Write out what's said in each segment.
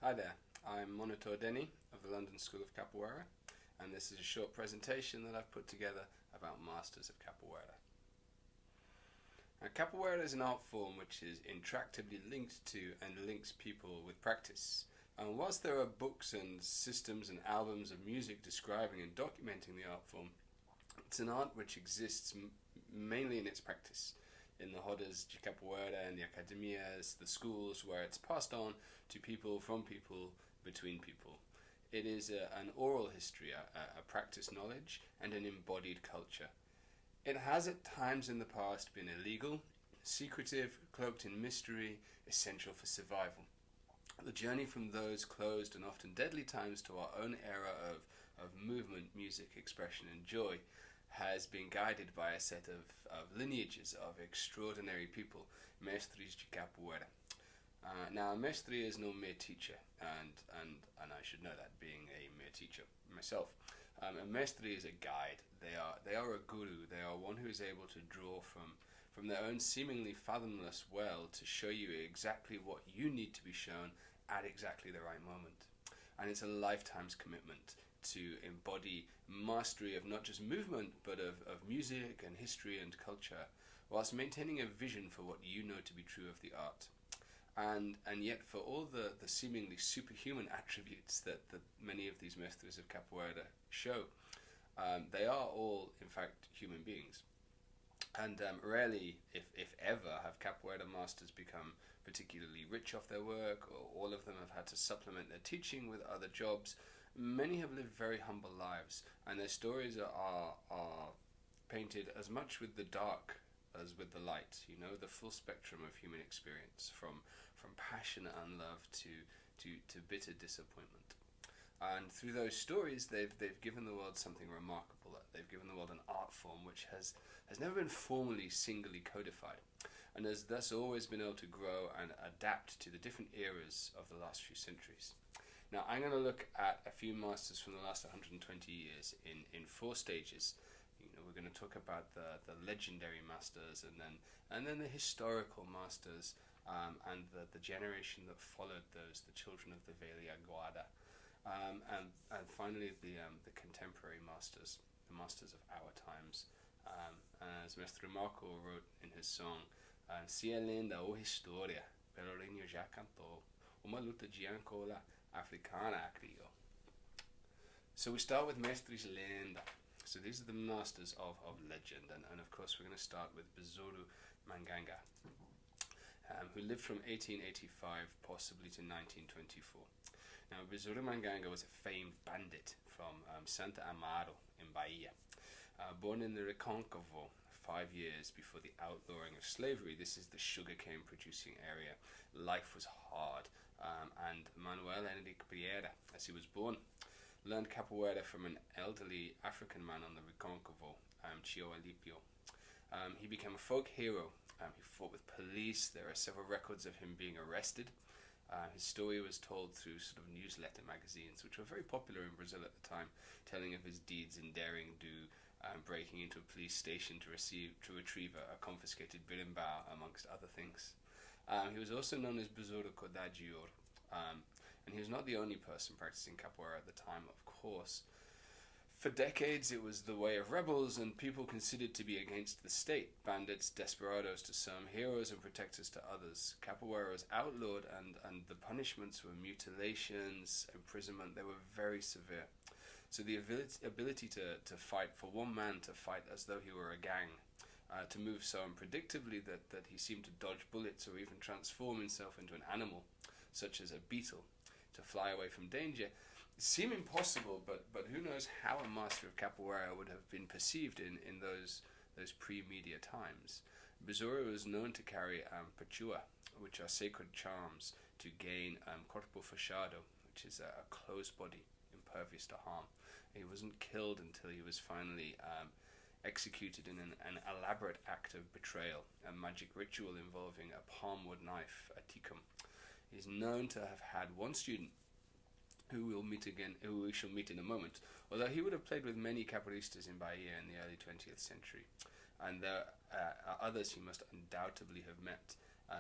Hi there, I'm Monitor Denny of the London School of Capoeira, and this is a short presentation that I've put together about Masters of Capoeira. Now, Capoeira is an art form which is intractably linked to and links people with practice. And whilst there are books and systems and albums of music describing and documenting the art form, it's an art which exists mainly in its practice, in the rodas de capoeira and the academias, the schools, where it's passed on to people, from people, between people. It is an oral history, a practice knowledge, and an embodied culture. It has at times in the past been illegal, secretive, cloaked in mystery, essential for survival. The journey from those closed and often deadly times to our own era of movement, music, expression, and joy has been guided by a set of lineages of extraordinary people, Mestres de Capoeira. Now, a mestre is no mere teacher, and I should know that, being a mere teacher myself. A mestre is a guide. They are a guru. They are one who is able to draw from their own seemingly fathomless well to show you exactly what you need to be shown at exactly the right moment. And it's a lifetime's commitment to embody mastery of not just movement, but of music and history and culture, whilst maintaining a vision for what you know to be true of the art. And yet, for all the seemingly superhuman attributes that many of these mestres of capoeira show, they are all, in fact, human beings. And rarely, if ever, have capoeira masters become particularly rich off their work, or all of them have had to supplement their teaching with other jobs. Many have lived very humble lives, and their stories are painted as much with the dark as with the light, the full spectrum of human experience, from passion and love to bitter disappointment. And through those stories, they've given the world something remarkable. They've given the world an art form which has never been formally, singly codified, and has thus always been able to grow and adapt to the different eras of the last few centuries. Now, I'm going to look at a few masters from the last 120 years in four stages. We're going to talk about the legendary masters, and then the historical masters, and the generation that followed those, the children of the Velha Guarda, and finally the contemporary masters, the masters of our times. As Mestre Marco wrote in his song, "Si é lenda ou história, pero Lenho já cantou, uma luta de Angola africana criou." So we start with Mestres Lenda. So these are the masters of legend, and of course we're going to start with Besouro Manganga, who lived from 1885 possibly to 1924. Now, Besouro Manganga was a famed bandit from Santa Amaro in Bahia. Born in the Recôncavo 5 years before the outlawing of slavery. This is the sugarcane producing area. Life was hard, and Manuel Henrique Pereira, as he was born, learned capoeira from an elderly African man on the Recôncavo, Chio Alipio. He became a folk hero. He fought with police. There are several records of him being arrested. His story was told through sort of newsletter magazines, which were very popular in Brazil at the time, telling of his deeds in daring do, breaking into a police station to retrieve a confiscated berimbau, amongst other things. He was also known as Besouro Codagior, and he was not the only person practicing capoeira at the time, of course. For decades, it was the way of rebels and people considered to be against the state, bandits, desperados to some, heroes and protectors to others. Capoeira was outlawed, and the punishments were mutilations, imprisonment. They were very severe. So the ability to fight, for one man to fight as though he were a gang, to move so unpredictably that he seemed to dodge bullets or even transform himself into an animal, such as a beetle, to fly away from danger, seem impossible, but who knows how a master of capoeira would have been perceived in those pre-media times. Besouro was known to carry pachua, which are sacred charms, to gain corpo fechado, which is a closed body, impervious to harm. He wasn't killed until he was finally executed in an elaborate act of betrayal, a magic ritual involving a palmwood knife, a ticum. He's known to have had one student who we shall meet in a moment, although he would have played with many capoeiristas in Bahia in the early 20th century. And there are others he must undoubtedly have met,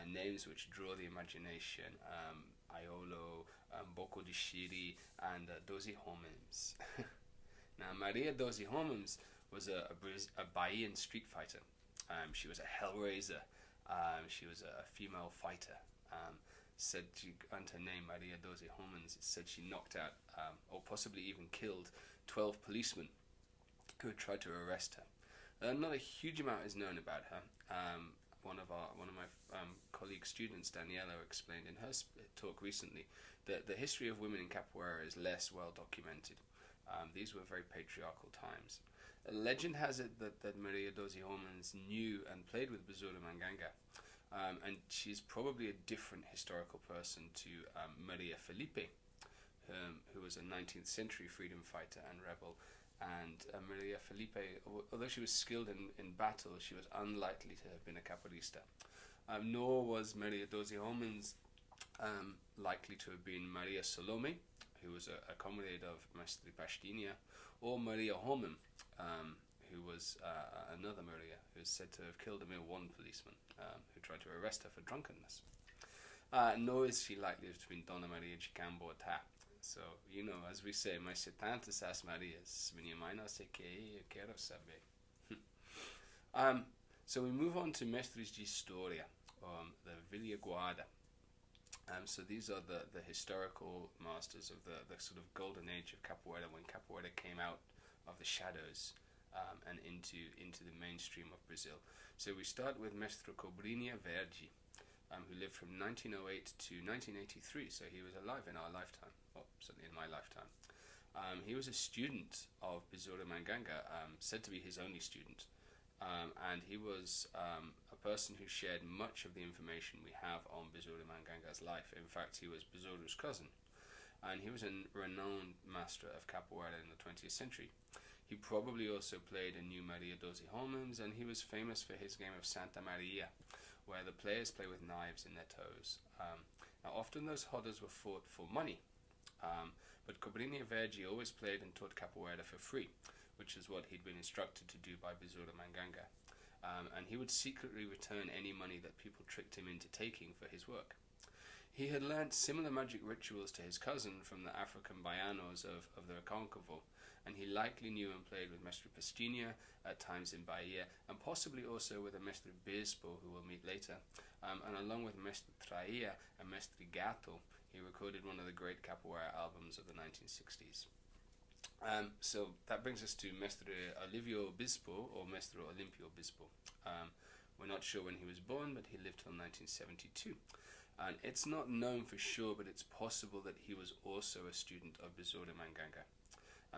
names which draw the imagination, Iolo, Boko de Shiri, and Dozy Homens. Now, Maria Dozy Homens was a Bahian street fighter. She was a hellraiser. She was a female fighter. Said she, under her name, Maria Dozy Homens, said she knocked out or possibly even killed 12 policemen who had tried to arrest her. Not a huge amount is known about her. One of my colleague students, Daniela, explained in her talk recently that the history of women in capoeira is less well documented. These were very patriarchal times. Legend has it that Maria Dozy Homens knew and played with Besouro Manganga, and she's probably a different historical person to Maria Felipe, who was a 19th century freedom fighter and rebel. And Maria Felipe, although she was skilled in battle, she was unlikely to have been a capoeirista. Nor was Maria Dozy Homens likely to have been Maria Salome, who was a comrade of Mestre Pastinha, or Maria Homem, who was another Maria, who is said to have killed a mere one policeman who tried to arrest her for drunkenness. Nor is she likely to have been Dona Maria de Camboatá. So, you know, as we say, mas se tantas as Marias, minha mãe não sei que eu quero saber. So we move on to Mestres de História, the Velha Guarda. So these are the historical masters of the sort of golden age of capoeira, when capoeira came out of the shadows and into the mainstream of Brazil. So we start with Mestre Cobrinha Verde, who lived from 1908 to 1983, so he was alive in our lifetime, or certainly in my lifetime. He was a student of Besouro Manganga, said to be his only student, and he was a person who shared much of the information we have on Besouro Manganga's life. In fact, he was Besouro's cousin, and he was a renowned master of capoeira in the 20th century. He probably also played a new Maria Dozy Homens, and he was famous for his game of Santa Maria, where the players play with knives in their toes. Now, often those rodas were fought for money, but Cobrinha Verde always played and taught capoeira for free, which is what he'd been instructed to do by Besouro Manganga. And he would secretly return any money that people tricked him into taking for his work. He had learnt similar magic rituals to his cousin from the African Baianos of the Recôncavo, and he likely knew and played with Mestre Pastinha at times in Bahia, and possibly also with a Mestre Bispo, who we'll meet later. And along with Mestre Traía and Mestre Gato, he recorded one of the great capoeira albums of the 1960s. So that brings us to Mestre Olívio Bispo, or Mestre Olimpio Bispo. We're not sure when he was born, but he lived till 1972. And it's not known for sure, but it's possible that he was also a student of Besouro Manganga.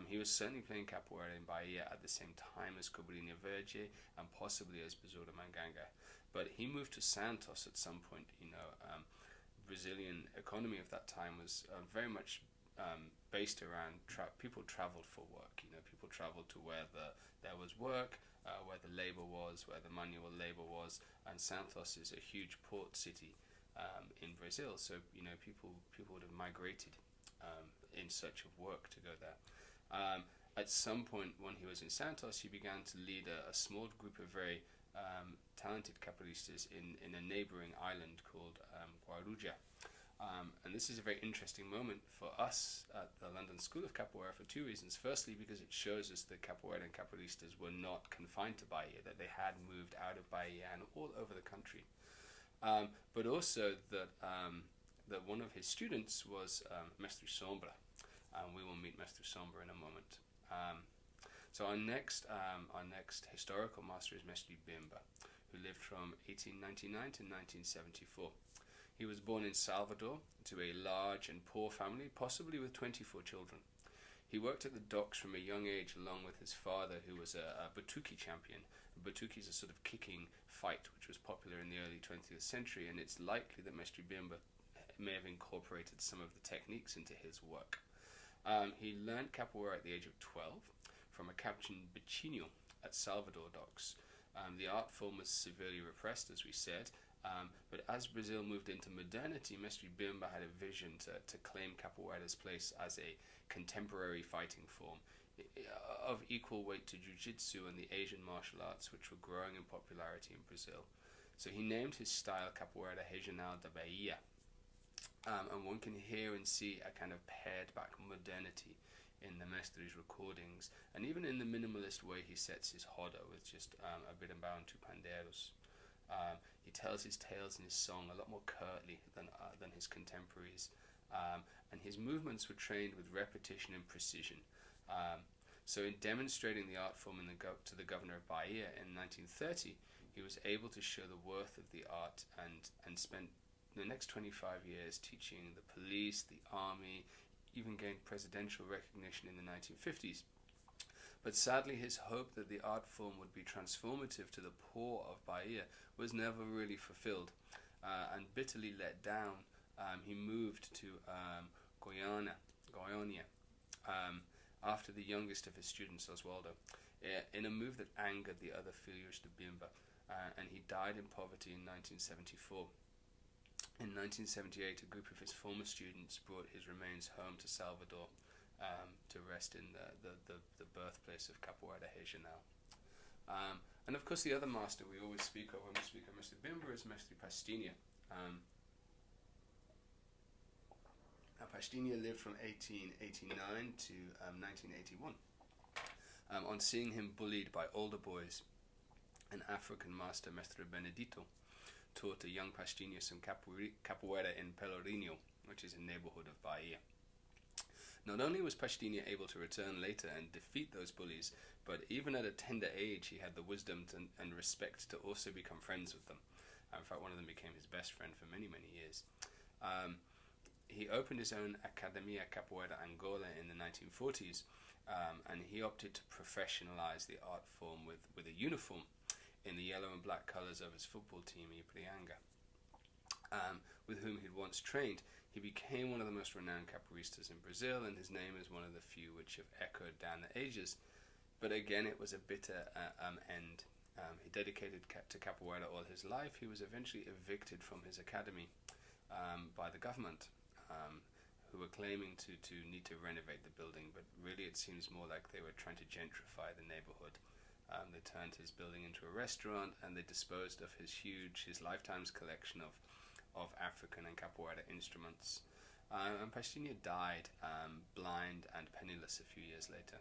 He was certainly playing capoeira in Bahia at the same time as Cobrinha Verde and possibly as Besouro Manganga. But he moved to Santos at some point. Brazilian economy of that time was very much based around people traveled for work. People traveled to where there was work, where the labor was, where the manual labor was, and Santos is a huge port city in Brazil. So people would have migrated in search of work to go there. At some point when he was in Santos, he began to lead a small group of very talented capoeiristas in a neighboring island called Guarujá. And this is a very interesting moment for us at the London School of Capoeira for two reasons. Firstly, because it shows us that capoeira and capoeiristas were not confined to Bahia, that they had moved out of Bahia and all over the country. But also that one of his students was Mestre Sombra, and we will meet Mestre Sombra in a moment. So our next historical master is Mestre Bimba, who lived from 1899 to 1974. He was born in Salvador to a large and poor family, possibly with 24 children. He worked at the docks from a young age along with his father, who was a Batuque champion. Batuque is a sort of kicking fight which was popular in the early 20th century, and it's likely that Mestre Bimba may have incorporated some of the techniques into his work. He learned capoeira at the age of 12 from a Captain Bichino at Salvador docks. The art form was severely repressed, as we said, but as Brazil moved into modernity, Mestre Bimba had a vision to claim capoeira's place as a contemporary fighting form of equal weight to jiu-jitsu and the Asian martial arts, which were growing in popularity in Brazil. So he named his style Capoeira Regional da Bahia. and one can hear and see a kind of pared back modernity in the Mestres recordings, and even in the minimalist way he sets his roda with just a berimbau and two panderos. He tells his tales in his song a lot more curtly than his contemporaries, and his movements were trained with repetition and precision. So in demonstrating the art form to the governor of Bahia in 1930, he was able to show the worth of the art and spent the next 25 years teaching the police, the army, even gained presidential recognition in the 1950s. But sadly, his hope that the art form would be transformative to the poor of Bahia was never really fulfilled, and bitterly let down, he moved to Goiânia, after the youngest of his students, Oswaldo, in a move that angered the other filhos de Bimba, and he died in poverty in 1974. In 1978, a group of his former students brought his remains home to Salvador to rest in the birthplace of Capoeira Regional. And of course, the other master we always speak of when we speak of Mestre Bimba is Mestre Pastinha. Pastinha lived from 1889 to 1981. On seeing him bullied by older boys, an African master, Mestre Benedito, taught a young Pastinha some capoeira in Pelourinho, which is a neighborhood of Bahia. Not only was Pastinha able to return later and defeat those bullies, but even at a tender age he had the wisdom and respect to also become friends with them. In fact, one of them became his best friend for many, many years. He opened his own Academia Capoeira Angola in the 1940s, and he opted to professionalize the art form with a uniform in the yellow and black colors of his football team, Ipiranga, with whom he'd once trained. He became one of the most renowned capoeiristas in Brazil, and his name is one of the few which have echoed down the ages. But again, it was a bitter end. He dedicated to capoeira all his life. He was eventually evicted from his academy by the government, who were claiming to need to renovate the building, but really it seems more like they were trying to gentrify the neighborhood. They turned his building into a restaurant, and they disposed of his lifetime's collection of African and capoeira instruments. And Pastinha died blind and penniless a few years later.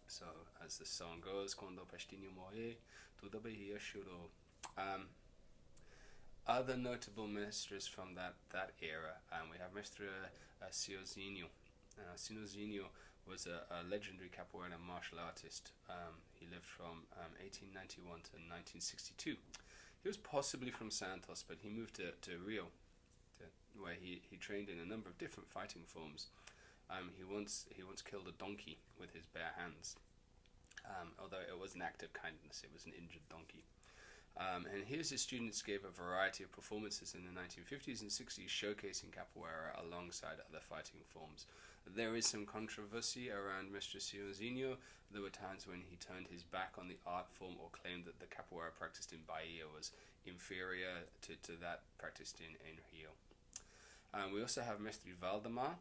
So, as the song goes, quando Pastinha morreu, toda Bahia chorou. Other notable mestres from that era, we have Mestre Siozinho. Siozinho was a legendary capoeira martial artist. He lived from 1891 to 1962. He was possibly from Santos, but he moved to Rio, where he trained in a number of different fighting forms. He once killed a donkey with his bare hands, although it was an act of kindness. It was an injured donkey. And his students gave a variety of performances in the 1950s and 60s showcasing capoeira alongside other fighting forms. There is some controversy around Mestre Siozinho. There were times when he turned his back on the art form or claimed that the capoeira practiced in Bahia was inferior to that practiced in Rio. We also have Mestre Valdemar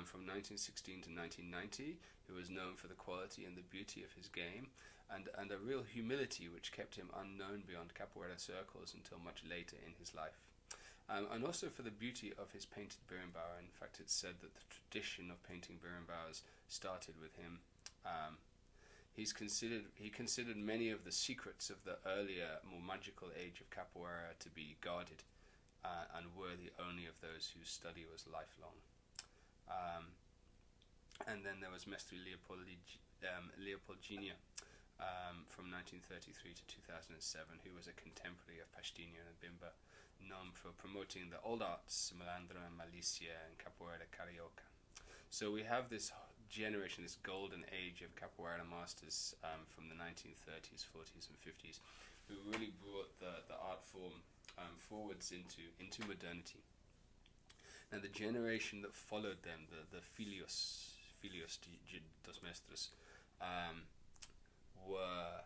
from 1916 to 1990, who was known for the quality and the beauty of his game, and a real humility which kept him unknown beyond capoeira circles until much later in his life. And also for the beauty of his painted berimbau. In fact, it's said that the tradition of painting berimbaus started with him. He considered many of the secrets of the earlier, more magical age of capoeira to be guarded and worthy only of those whose study was lifelong. And then there was Mestre Leopoldinha from 1933 to 2007, who was a contemporary of Pastinha and Bimba, known for promoting the old arts, malandro and malicia, and capoeira carioca. So we have this generation, this golden age of capoeira masters from the 1930s, 40s, and 50s, who really brought the art form forwards into modernity. Now the generation that followed them, the filhos dos mestres, were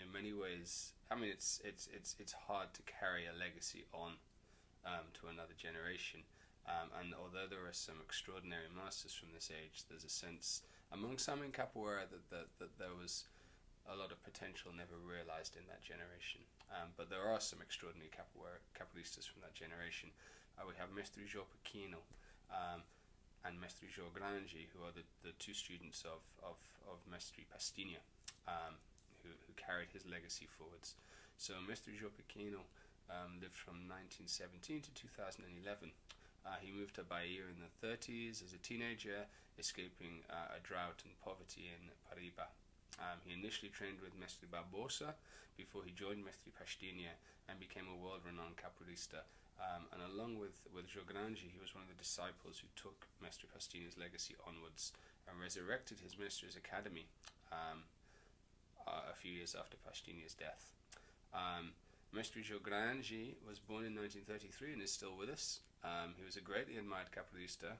in many ways, I mean, it's hard to carry a legacy on to another generation. And although there are some extraordinary masters from this age, there's a sense among some in capoeira that there was a lot of potential never realized in that generation. But there are some extraordinary capoeiristas from that generation. we have Mestre João Pequeno and Mestre João Grande, who are the two students of Mestre Pastinha, who carried his legacy forwards. So Mestre João Pequeno lived from 1917 to 2011. He moved to Bahia in the 30s as a teenager, escaping a drought and poverty in Paraíba. He initially trained with Mestre Barbosa before he joined Mestre Pastinha and became a world-renowned capoeirista. And along with João Grande, he was one of the disciples who took Mestre Pastinha's legacy onwards and resurrected his Mestres Academy a few years after Pastinha's death. Mestre João Grande was born in 1933 and is still with us. He was a greatly admired capoeirista.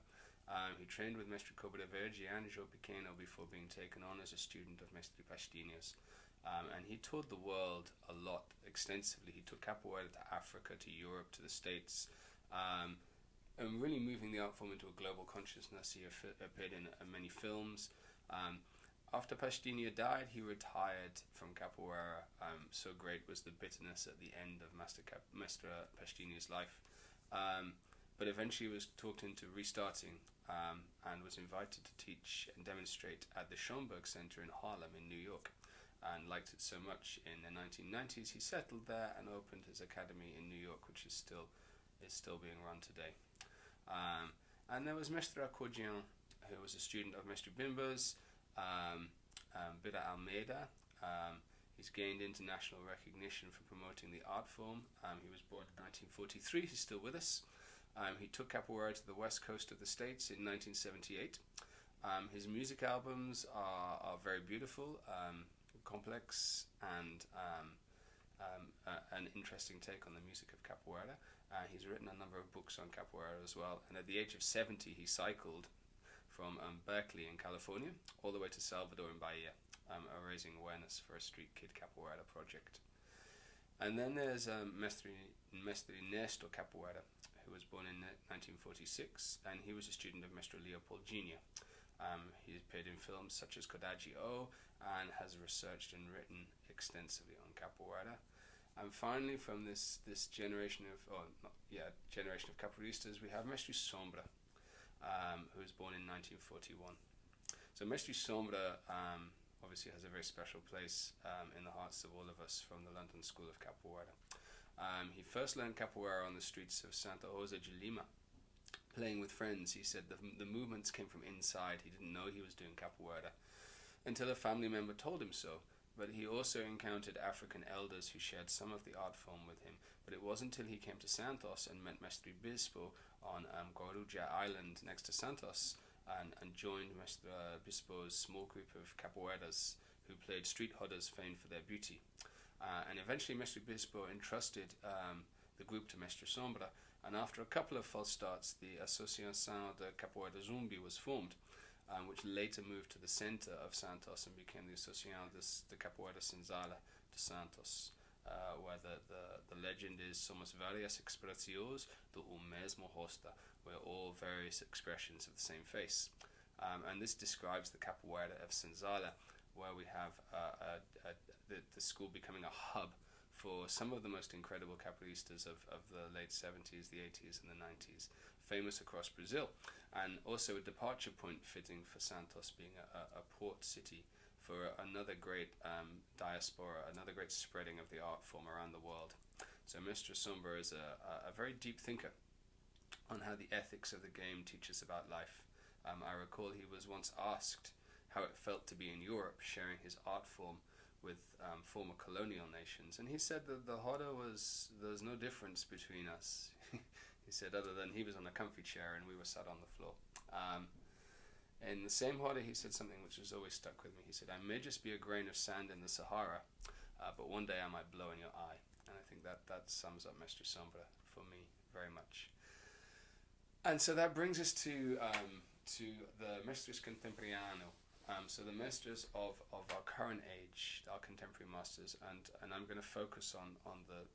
He trained with Mestre Cobra Verde and João Pequeno before being taken on as a student of Mestre Pastinha's. And he toured the world a lot, extensively. He took capoeira to Africa, to Europe, to the States, and really moving the art form into a global consciousness. He appeared in many films. After Pastinha died, he retired from capoeira. So great was the bitterness at the end of Mestre Pastinha's life. But eventually was talked into restarting and was invited to teach and demonstrate at the Schomburg Center in Harlem in New York, and liked it so much. In the 1990s, he settled there and opened his academy in New York, which is still being run today. And there was Mestre Accordion, who was a student of Mestre Bimbas, Bira Almeida. He's gained international recognition for promoting the art form. He was born in 1943. He's still with us. He took capoeira to the west coast of the States in 1978. His music albums are very beautiful, complex, and an interesting take on the music of capoeira. He's written a number of books on capoeira as well, and at the age of 70 he cycled from Berkeley in California all the way to Salvador in Bahia, raising awareness for a street kid capoeira project. And then there's Mestre Ernesto Capoeira, who was born in 1946, and he was a student of Mestre Leopold Jr. He appeared in films such as Kodaji O and has researched and written extensively on capoeira. And finally, from this generation of capoeiristas, we have Mestre Sombra, who was born in 1941. So Mestre Sombra obviously has a very special place in the hearts of all of us from the London School of Capoeira. He first learned capoeira on the streets of Santa Rosa de Lima, playing with friends. He said the movements came from inside. He didn't know he was doing capoeira until a family member told him so. But he also encountered African elders who shared some of the art form with him. But it wasn't until he came to Santos and met Mestre Bispo on Guarujá Island next to Santos and joined Mestre Bispo's small group of capoeiras who played street rodas famed for their beauty. And eventually Mestre Bispo entrusted the group to Mestre Sombra, and after a couple of false starts, the Associação de Capoeira Zumbi was formed, which later moved to the center of Santos and became the Associação de Capoeira Senzala de Santos, where the legend is Somos várias expressões do mesmo rosto. We're all various expressions of the same face. And this describes the Capoeira of Senzala, where we have the school becoming a hub for some of the most incredible capoeiristas of the late 70s, the 80s, and the 90s, famous across Brazil, and also a departure point fitting for Santos being a port city for another great diaspora, another great spreading of the art form around the world. So Mestre Sombra is a very deep thinker on how the ethics of the game teach us about life. I recall he was once asked how it felt to be in Europe, sharing his art form with former colonial nations, and he said that the roda there's no difference between us. He said, other than he was on a comfy chair and we were sat on the floor. In the same roda, he said something which has always stuck with me. He said, I may just be a grain of sand in the Sahara, but one day I might blow in your eye. And I think that sums up Mestre Sombra for me very much. And so that brings us to the Mestres Contemporaneano. So the Mestres of our current age, our contemporary masters, and I'm going to focus on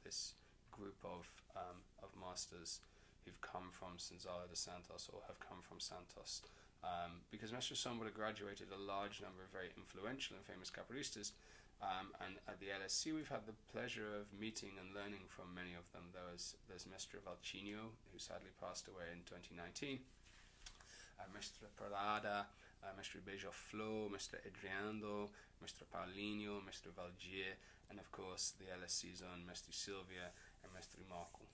this group of masters who've come from Senzala de Santos or have come from Santos, because Mestre Sombra graduated a large number of very influential and famous capoeiristas, And at the LSC, we've had the pleasure of meeting and learning from many of them. There's Mestre Valcino, who sadly passed away in 2019, Mestre Prada, Mestre Beijoflor, Mestre Adriano, Mestre Paulinho, Mestre Valgier, and of course the LSC's own Mestre Silvia and Mestre Marco.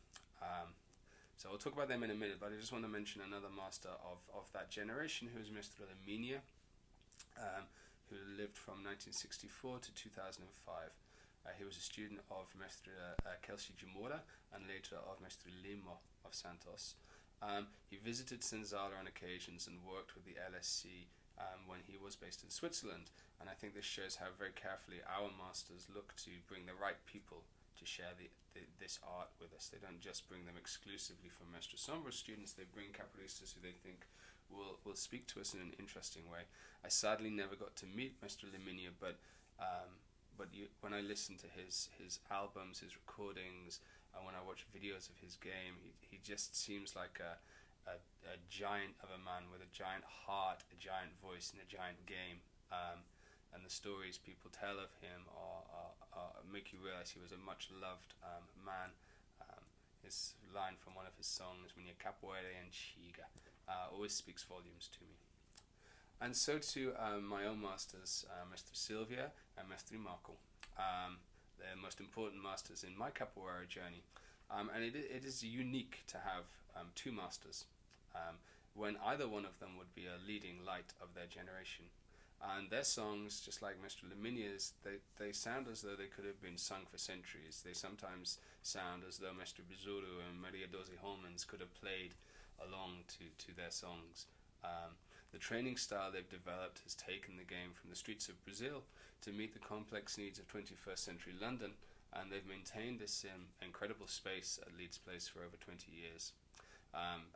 So I'll talk about them in a minute, but I just want to mention another master of that generation, who is Mestre Laminia, who lived from 1964 to 2005. He was a student of Mestre Kelsey Jamora and later of Mestre Limo of Santos. He visited Senzala on occasions and worked with the LSC when he was based in Switzerland, and I think this shows how very carefully our masters look to bring the right people to share this art with us. They don't just bring them exclusively from Mestre Sombra students, they bring capoeiristas who they think will speak to us in an interesting way. I sadly never got to meet Mestre Laminia, but when I listen to his albums, his recordings, and when I watch videos of his game, he just seems like a giant of a man with a giant heart, a giant voice, and a giant game. And the stories people tell of him make you realize he was a much loved man. His line from one of his songs, "Minha capoeira é antiga," always speaks volumes to me. And so to my own masters, Mestre Silvia and Mestre Marco. They're the most important masters in my capoeira journey. And it is unique to have two masters, when either one of them would be a leading light of their generation. And their songs, just like Mestre Laminia's, they sound as though they could have been sung for centuries. They sometimes sound as though Mestre Besouro and Maria Doze Holmans could have played along to their songs. The training style they've developed has taken the game from the streets of Brazil to meet the complex needs of 21st century London, and they've maintained this incredible space at Leeds Place for over 20 years.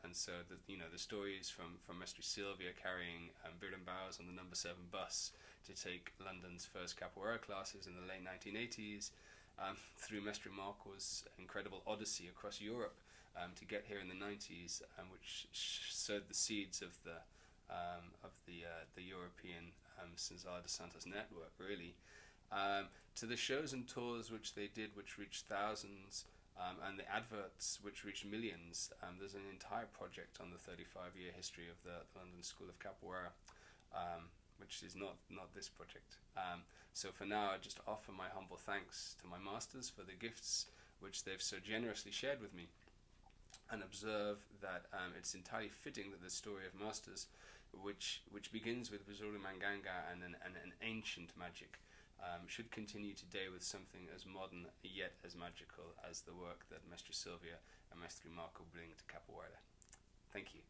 And so the stories from Mestre Silvia carrying Birdenbaus on the number 7 bus to take London's first capoeira classes in the late 1980s, through Mestre Marco's incredible odyssey across Europe to get here in the 90s, which sowed the seeds of the European Senzala de Santos network, really, to the shows and tours which they did, which reached thousands, and the adverts which reached millions. There's an entire project on the 35-year history of the London School of Capoeira, which is not this project. So for now, I just offer my humble thanks to my masters for the gifts which they've so generously shared with me, and observe that it's entirely fitting that the story of masters, which begins with Besouro Manganga and an ancient magic, should continue today with something as modern yet as magical as the work that Mestre Silvia and Mestre Marco bring to Capoeira. Thank you.